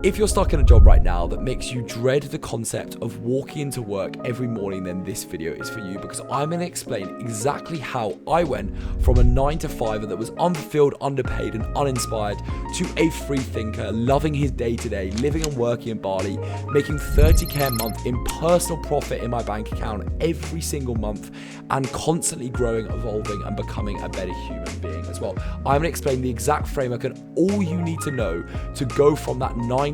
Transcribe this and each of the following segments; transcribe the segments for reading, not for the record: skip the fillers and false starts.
If you're stuck in a job right now that makes you dread the concept of walking into work every morning, then this video is for you, because I'm going to explain exactly how I went from a 9-to-5er that was unfulfilled, underpaid and uninspired to a free thinker, loving his day-to-day, living and working in Bali, making 30k a month in personal profit in my bank account every single month, and constantly growing, evolving and becoming a better human being as well. I'm going to explain the exact framework and all you need to know to go from that 9-to-5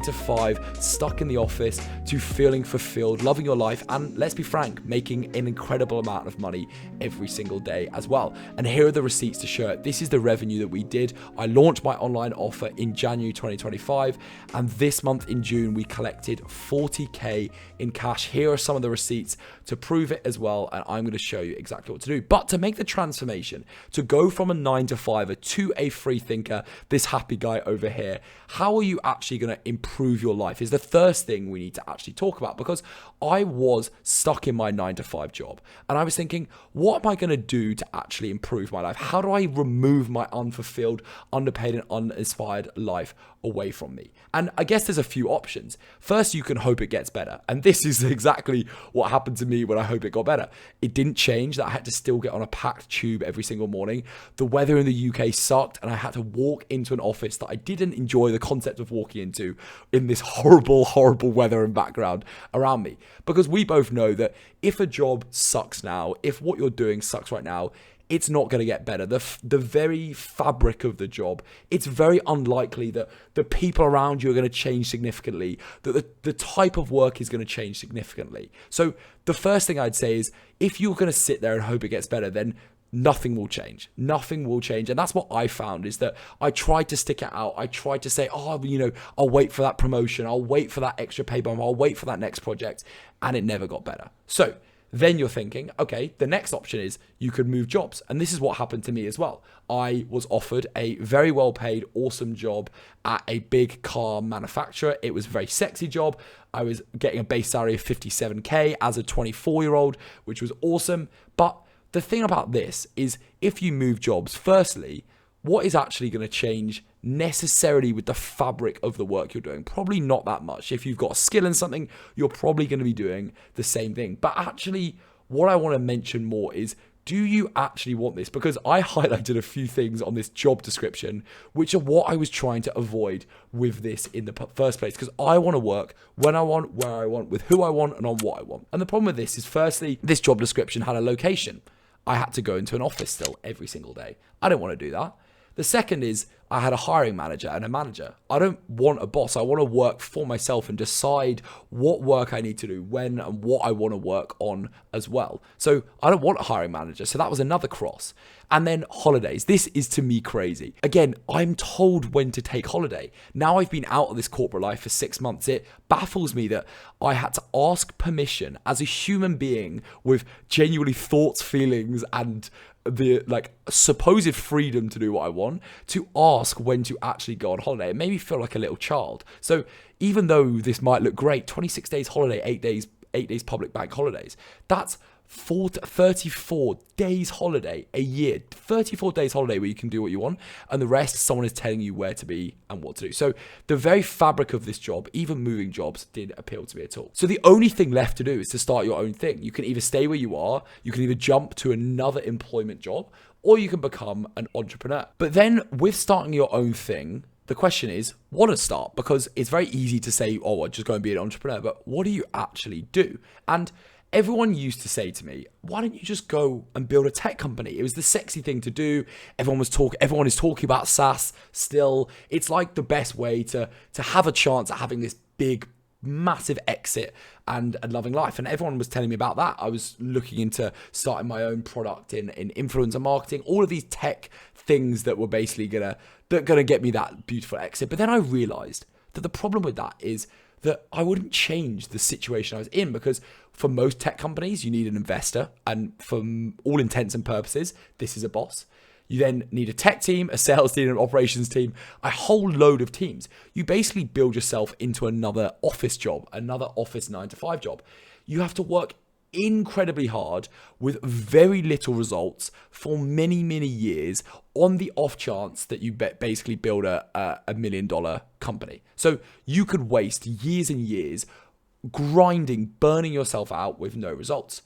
stuck in the office to feeling fulfilled, loving your life, and let's be frank, making an incredible amount of money every single day as well. And here are the receipts to show it. This is the revenue that we did. I launched my online offer in January 2025, and this month in June we collected 40k in cash. Here are some of the receipts to prove it as well, and I'm going to show you exactly what to do. But to make the transformation, to go from a 9-to-5er to a free thinker, this happy guy over here, how are you actually going to improve your life is the first thing we need to actually talk about, because I was stuck in my 9-to-5 job and I was thinking, what am I going to do to actually improve my life? How do I remove my unfulfilled, underpaid and uninspired life away from me? And I guess there's a few options. First, you can hope it gets better. And this is exactly what happened to me when I hope it got better. It didn't change that I had to still get on a packed tube every single morning. The weather in the UK sucked and I had to walk into an office that I didn't enjoy the concept of walking into in this horrible, horrible weather and background around me. Because we both know that if a job sucks now, if what you're doing sucks right now, it's not going to get better. The very fabric of the job, it's very unlikely that the people around you are going to change significantly, that the type of work is going to change significantly. So the first thing I'd say is, if you're going to sit there and hope it gets better, then nothing will change. Nothing will change. And that's what I found, is that I tried to stick it out. I tried to say, oh, I'll wait for that promotion. I'll wait for that extra pay bump. I'll wait for that next project. And it never got better. So then you're thinking, okay, the next option is you could move jobs. And this is what happened to me as well. I was offered a very well paid, awesome job at a big car manufacturer. It was a very sexy job. I was getting a base salary of 57k as a 24-year-old, which was awesome. But the thing about this is, if you move jobs, firstly, what is actually going to change necessarily with the fabric of the work you're doing? Probably not that much. If you've got a skill in something, you're probably going to be doing the same thing. But actually, what I want to mention more is, do you actually want this? Because I highlighted a few things on this job description, which are what I was trying to avoid with this in the first place. Because I want to work when I want, where I want, with who I want, and on what I want. And the problem with this is, firstly, this job description had a location. I had to go into an office still every single day. I don't want to do that. The second is, I had a hiring manager and a manager. I don't want a boss. I want to work for myself and decide what work I need to do, when, and what I want to work on as well. So I don't want a hiring manager. So that was another cross. And then holidays. This is, to me, crazy. Again, I'm told when to take holiday. Now I've been out of this corporate life for 6 months. It baffles me that I had to ask permission as a human being with genuinely thoughts, feelings, and the supposed freedom to do what I want, to ask when to actually go on holiday. It made me feel like a little child. So even though this might look great, 26 days holiday, 8 days public bank holidays, that's 34 days holiday a year, 34 days holiday where you can do what you want, and the rest someone is telling you where to be and what to do. So the very fabric of this job, even moving jobs, didn't appeal to me at all. So the only thing left to do is to start your own thing. You can either stay where you are, you can either jump to another employment job, or you can become an entrepreneur. But then with starting your own thing, the question is, what to start? Because it's very easy to say, oh, I'll just go and be an entrepreneur, but what do you actually do? And everyone used to say to me, why don't you just go and build a tech company? It was the sexy thing to do. Everyone is talking about SaaS still. It's like the best way to have a chance at having this big, massive exit and loving life. And everyone was telling me about that. I was looking into starting my own product in influencer marketing, all of these tech things that were basically gonna get me that beautiful exit. But then I realized that the problem with that is that I wouldn't change the situation I was in, because for most tech companies, you need an investor. And for all intents and purposes, this is a boss. You then need a tech team, a sales team, an operations team, a whole load of teams. You basically build yourself into another office job, another office 9-to-5 job. You have to work incredibly hard with very little results for many, many years on the off chance that you basically build a $1 million company. So you could waste years and years grinding, burning yourself out with no results.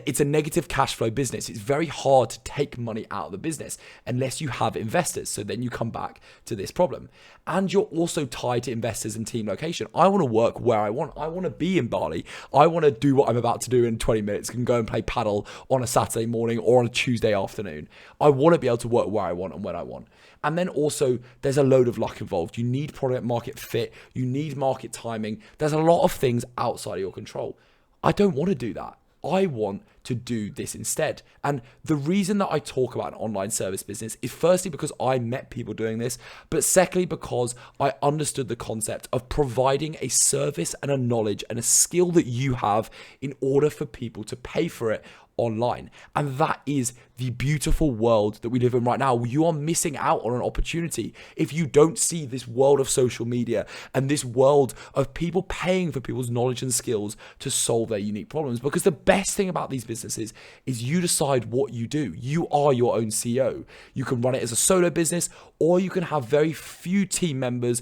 It's a negative cash flow business. It's very hard to take money out of the business unless you have investors. So then you come back to this problem. And you're also tied to investors and team location. I want to work where I want. I want to be in Bali. I want to do what I'm about to do in 20 minutes. I can go and play paddle on a Saturday morning or on a Tuesday afternoon. I want to be able to work where I want and when I want. And then also there's a load of luck involved. You need product market fit. You need market timing. There's a lot of things outside of your control. I don't want to do that. I want to do this instead. And the reason that I talk about an online service business is firstly because I met people doing this, but secondly because I understood the concept of providing a service and a knowledge and a skill that you have in order for people to pay for it online. And that is the beautiful world that we live in right now. You are missing out on an opportunity if you don't see this world of social media and this world of people paying for people's knowledge and skills to solve their unique problems. Because the best thing about these businesses is you decide what you do. You are your own CEO. You can run it as a solo business, or you can have very few team members.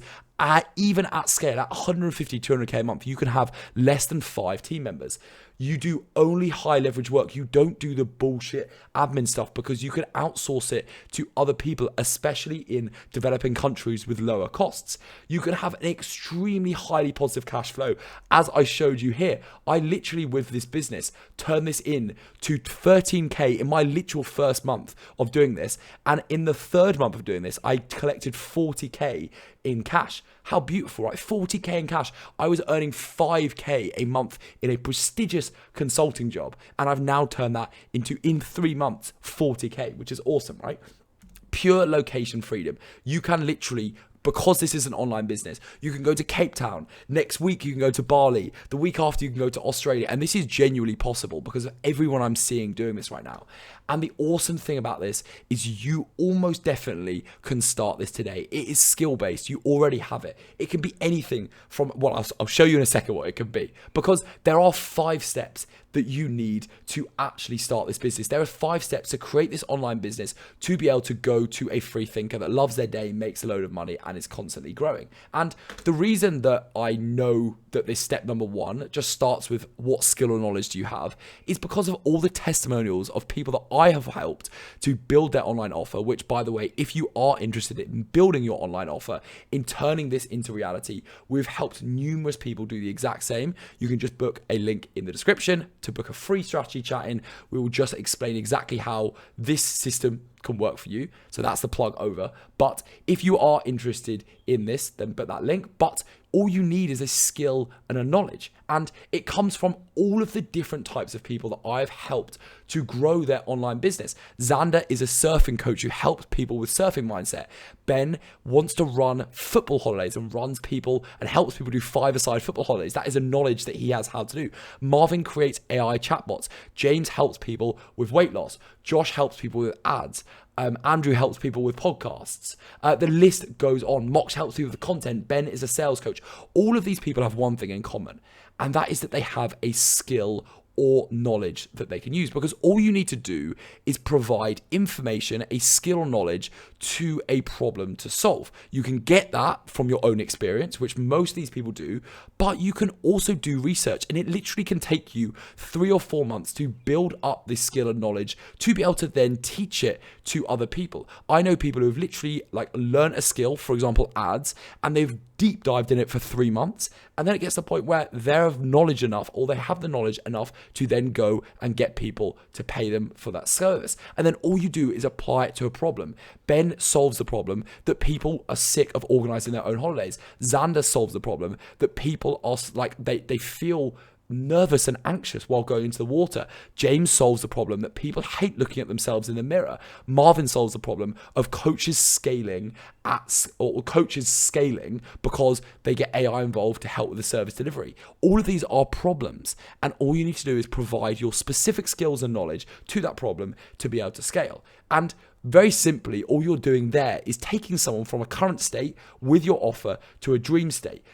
Even at scale, at 150, 200K a month, you can have less than 5 team members. You do only high leverage work. You don't do the bullshit admin stuff because you can outsource it to other people, especially in developing countries with lower costs. You can have an extremely highly positive cash flow. As I showed you here, I literally with this business turned this in to 13K in my literal first month of doing this. And in the third month of doing this, I collected 40K in cash. How beautiful, right? 40K in cash. I was earning 5K a month in a prestigious consulting job. And I've now turned that into, in 3 months, 40K, which is awesome, right? Pure location freedom. You can literally, because this is an online business, you can go to Cape Town. Next week, you can go to Bali. The week after, you can go to Australia. And this is genuinely possible because of everyone I'm seeing doing this right now. And the awesome thing about this is you almost definitely can start this today. It is skill-based. You already have it. It can be anything from, well, I'll show you in a second what it can be, because there are 5 steps that you need to actually start this business. There are 5 steps to create this online business to be able to go to a free thinker that loves their day, makes a load of money, and is constantly growing. And the reason that I know that this step number 1 just starts with what skill or knowledge do you have is because of all the testimonials of people that I have helped to build their online offer, which, by the way, if you are interested in building your online offer, in turning this into reality, we've helped numerous people do the exact same. You can just book a link in the description to book a free strategy chat in. We will just explain exactly how this system can work for you. So that's the plug over. But if you are interested in this, then put that link. But all you need is a skill and a knowledge. And it comes from all of the different types of people that I've helped to grow their online business. Xander is a surfing coach who helps people with surfing mindset. Ben wants to run football holidays and runs people and helps people do 5-a-side football holidays. That is a knowledge that he has how to do. Marvin creates AI chatbots. James helps people with weight loss. Josh helps people with ads. Andrew helps people with podcasts. The list goes on. Mox helps people with the content. Ben is a sales coach. All of these people have one thing in common, and that is that they have a skill or knowledge that they can use, because all you need to do is provide information, a skill or knowledge to a problem to solve. You can get that from your own experience, which most of these people do, but you can also do research, and it literally can take you 3 or 4 months to build up this skill and knowledge to be able to then teach it to other people. I know people who have literally learned a skill, for example, ads, and they've deep dived in it for 3 months, and then it gets to the point where they have knowledge enough, or they have the knowledge enough to then go and get people to pay them for that service. And then all you do is apply it to a problem. Ben solves the problem that people are sick of organizing their own holidays. Xander solves the problem that people are they feel nervous and anxious while going into the water. James solves the problem that people hate looking at themselves in the mirror. Marvin solves the problem of coaches scaling because they get AI involved to help with the service delivery. All of these are problems, and all you need to do is provide your specific skills and knowledge to that problem to be able to scale. And Very simply, all you're doing there is taking someone from a current state with your offer to a dream state.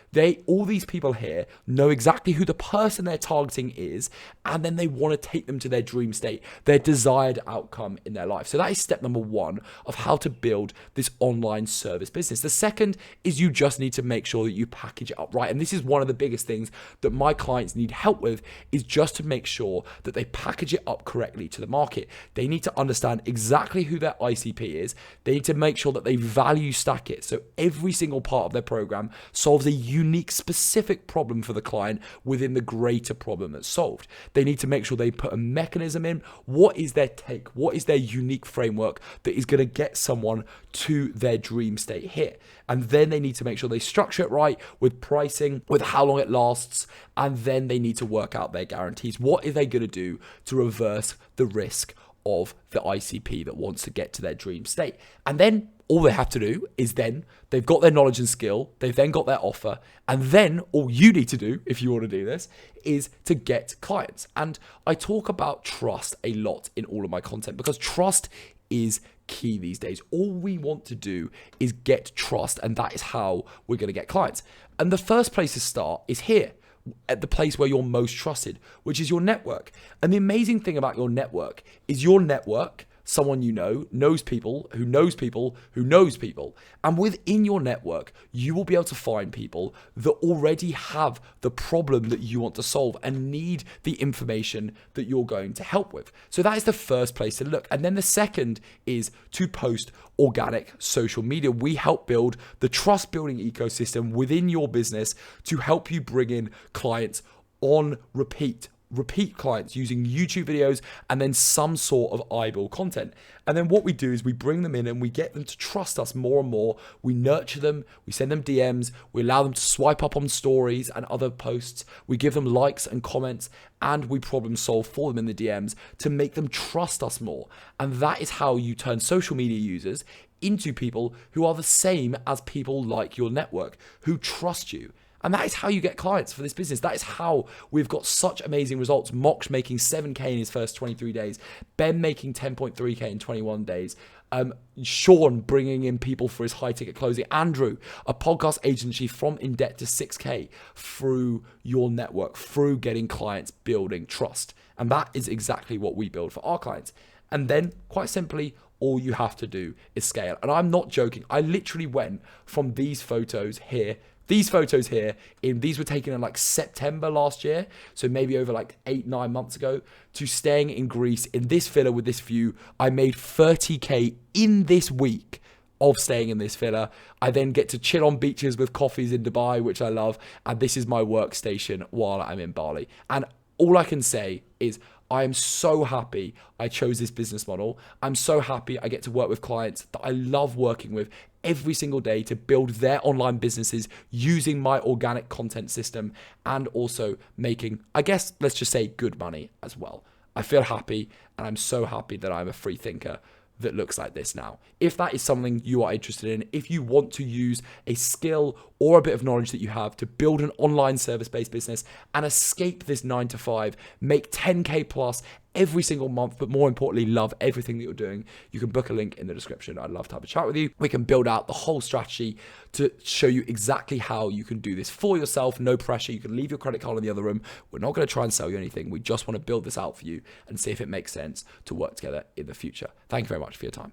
All these people here know exactly who the person they're targeting is, and then they want to take them to their dream state, their desired outcome in their life. So that is step number one of how to build this online service business. The second is you just need to make sure that you package it up right. And this is one of the biggest things that my clients need help with, is just to make sure that they package it up correctly to the market. They need to understand exactly who their ICP is. They need to make sure that they value stack it. So every single part of their program solves a unique, specific problem for the client within the greater problem that's solved. They need to make sure they put a mechanism in. What is their take? What is their unique framework that is going to get someone to their dream state here? And then they need to make sure they structure it right with pricing, with how long it lasts, and then they need to work out their guarantees. What are they going to do to reverse the risk of the ICP that wants to get to their dream state? And then all they have to do is then they've got their knowledge and skill, they've then got their offer, and then all you need to do, if you want to do this, is to get clients. And I talk about trust a lot in all of my content, because trust is key these days. All we want to do is get trust, and that is how we're going to get clients. And the first place to start is here, at the place where you're most trusted, which is your network. And the amazing thing about your network is your network, someone you know, knows people who knows people who knows people. And within your network, you will be able to find people that already have the problem that you want to solve and need the information that you're going to help with. So that is the first place to look. And then the second is to post organic social media. We help build the trust building ecosystem within your business to help you bring in clients on repeat clients using YouTube videos and then some sort of eyeball content. And then what we do is we bring them in and we get them to trust us more and more. We nurture them, we send them DMs, we allow them to swipe up on stories and other posts, we give them likes and comments, and we problem solve for them in the DMs to make them trust us more. And that is how you turn social media users into people who are the same as people like your network, who trust you. And that is how you get clients for this business. That is how we've got such amazing results. Moksh making 7K in his first 23 days. Ben making 10.3K in 21 days. Sean bringing in people for his high ticket closing. Andrew, a podcast agency from in debt to 6K through your network, through getting clients, building trust. And that is exactly what we build for our clients. And then, quite simply, all you have to do is scale. And I'm not joking. I literally went from these photos here, these were taken in like September last year, so maybe over like 8-9 months ago, to staying in Greece in this villa with this view. I made 30K in this week of staying in this villa. I then get to chill on beaches with coffees in Dubai, which I love, and this is my workstation while I'm in Bali. And all I can say is I am so happy I chose this business model. I'm so happy I get to work with clients that I love working with every single day to build their online businesses using my organic content system, and also making, I guess, let's just say, good money as well. I feel happy, and I'm so happy that I'm a free thinker that looks like this now. If that is something you are interested in, if you want to use a skill or a bit of knowledge that you have to build an online service-based business and escape this 9-to-5, make 10K plus every single month, but more importantly, love everything that you're doing, you can book a link in the description. I'd love to have a chat with you. We can build out the whole strategy to show you exactly how you can do this for yourself. No pressure. You can leave your credit card in the other room. We're not going to try and sell you anything. We just want to build this out for you and see if it makes sense to work together in the future. Thank you very much for your time.